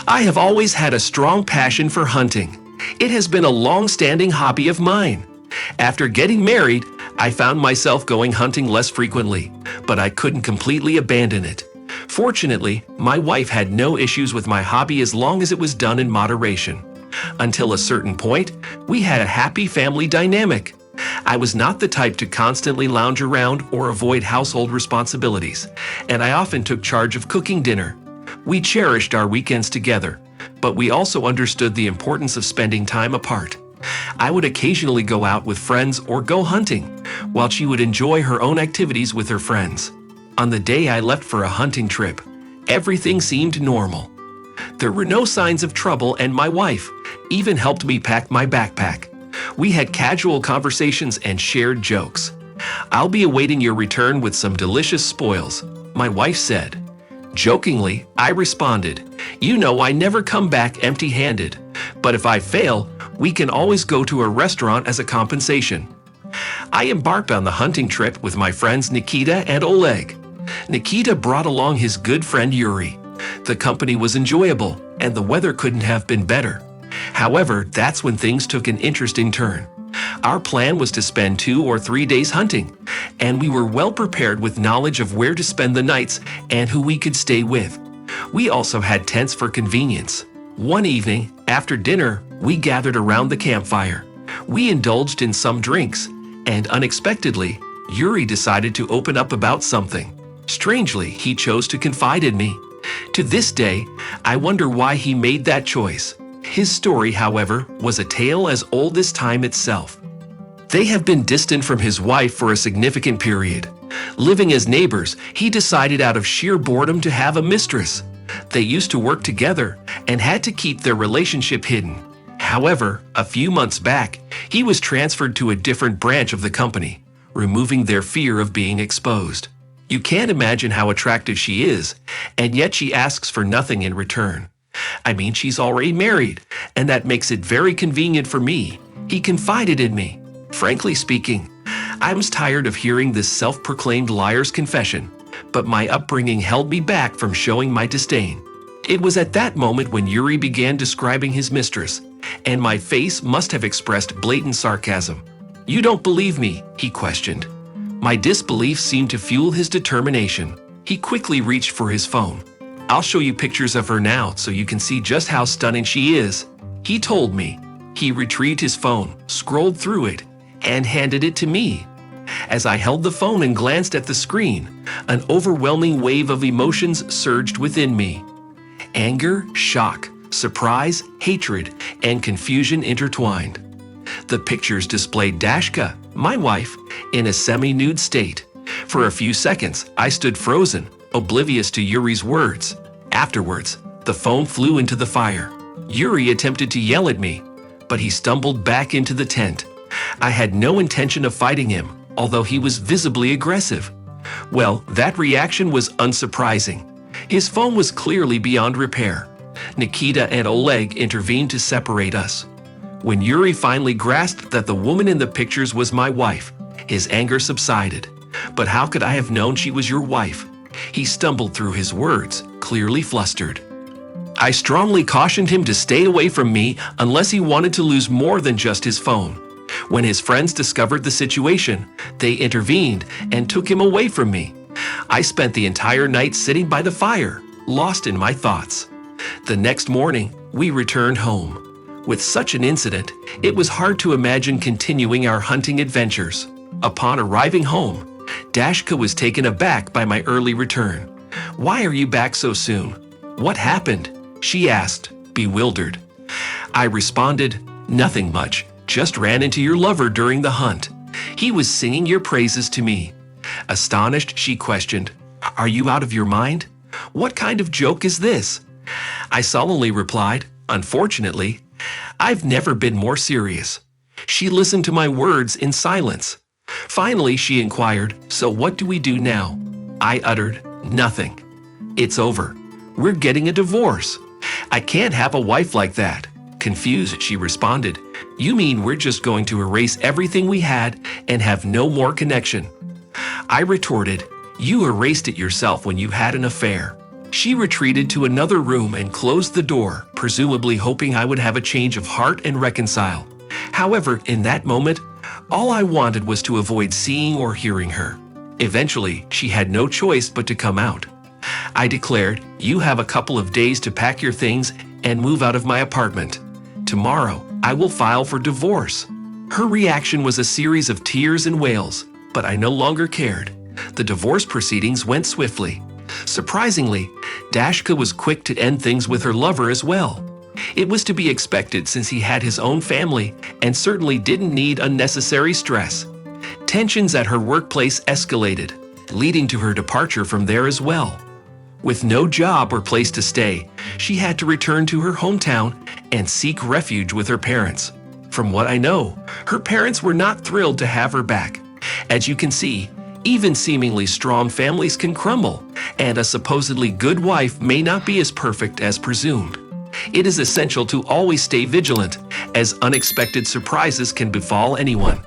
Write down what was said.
I have always had a strong passion for hunting. It has been a long-standing hobby of mine. After getting married, I found myself going hunting less frequently, but I couldn't completely abandon it. Fortunately, my wife had no issues with my hobby as long as it was done in moderation. Until a certain point, we had a happy family dynamic. I was not the type to constantly lounge around or avoid household responsibilities, and I often took charge of cooking dinner. We cherished our weekends together, but we also understood the importance of spending time apart. I would occasionally go out with friends or go hunting, while she would enjoy her own activities with her friends. On the day I left for a hunting trip, everything seemed normal. There were no signs of trouble, and my wife even helped me pack my backpack. We had casual conversations and shared jokes. "I'll be awaiting your return with some delicious spoils," my wife said. Jokingly, I responded, "You know I never come back empty-handed, but if I fail, we can always go to a restaurant as a compensation." I embarked on the hunting trip with my friends Nikita and Oleg. Nikita brought along his good friend Yuri. The company was enjoyable, and the weather couldn't have been better. However, that's when things took an interesting turn. Our plan was to spend 2 or 3 days hunting, and we were well prepared with knowledge of where to spend the nights and who we could stay with. We also had tents for convenience. One evening, after dinner, we gathered around the campfire. We indulged in some drinks, and unexpectedly, Yuri decided to open up about something. Strangely, he chose to confide in me. To this day, I wonder why he made that choice. His story, however, was a tale as old as time itself. They have been distant from his wife for a significant period. Living as neighbors, he decided out of sheer boredom to have a mistress. They used to work together and had to keep their relationship hidden. However, a few months back, he was transferred to a different branch of the company, removing their fear of being exposed. You can't imagine how attractive she is, and yet she asks for nothing in return. I mean, she's already married, and that makes it very convenient for me. He confided in me. Frankly speaking, I was tired of hearing this self-proclaimed liar's confession, but my upbringing held me back from showing my disdain. It was at that moment when Yuri began describing his mistress, and my face must have expressed blatant sarcasm. "You don't believe me?" he questioned. My disbelief seemed to fuel his determination. He quickly reached for his phone. "I'll show you pictures of her now so you can see just how stunning she is," he told me. He retrieved his phone, scrolled through it, and handed it to me. As I held the phone and glanced at the screen, an overwhelming wave of emotions surged within me. Anger, shock, surprise, hatred, and confusion intertwined. The pictures displayed Dashka, my wife, in a semi-nude state. For a few seconds, I stood frozen, oblivious to Yuri's words. Afterwards, the phone flew into the fire. Yuri attempted to yell at me, but he stumbled back into the tent. I had no intention of fighting him, although he was visibly aggressive. Well, that reaction was unsurprising. His phone was clearly beyond repair. Nikita and Oleg intervened to separate us. When Yuri finally grasped that the woman in the pictures was my wife, his anger subsided. "But how could I have known she was your wife?" He stumbled through his words, clearly flustered. I strongly cautioned him to stay away from me unless he wanted to lose more than just his phone. When his friends discovered the situation, they intervened and took him away from me. I spent the entire night sitting by the fire, lost in my thoughts. The next morning, we returned home. With such an incident, it was hard to imagine continuing our hunting adventures. Upon arriving home, Dashka was taken aback by my early return. "Why are you back so soon? What happened?" she asked, bewildered. I responded, "Nothing much, just ran into your lover during the hunt. He was singing your praises to me." Astonished, she questioned, "Are you out of your mind? What kind of joke is this?" I sullenly replied, "Unfortunately, I've never been more serious." She listened to my words in silence. Finally, she inquired, "So what do we do now?" I uttered, "Nothing. It's over. We're getting a divorce." "I can't have a wife like that." Confused, she responded, "You mean we're just going to erase everything we had and have no more connection?" I retorted, "You erased it yourself when you had an affair." She retreated to another room and closed the door, presumably hoping I would have a change of heart and reconcile. However, in that moment, all I wanted was to avoid seeing or hearing her. Eventually, she had no choice but to come out. I declared, "You have a couple of days to pack your things and move out of my apartment. Tomorrow, I will file for divorce." Her reaction was a series of tears and wails, but I no longer cared. The divorce proceedings went swiftly. Surprisingly, Dashka was quick to end things with her lover as well. It was to be expected since he had his own family and certainly didn't need unnecessary stress. Tensions at her workplace escalated, leading to her departure from there as well. With no job or place to stay, she had to return to her hometown and seek refuge with her parents. From what I know, her parents were not thrilled to have her back. As you can see, even seemingly strong families can crumble, and a supposedly good wife may not be as perfect as presumed. It is essential to always stay vigilant, as unexpected surprises can befall anyone.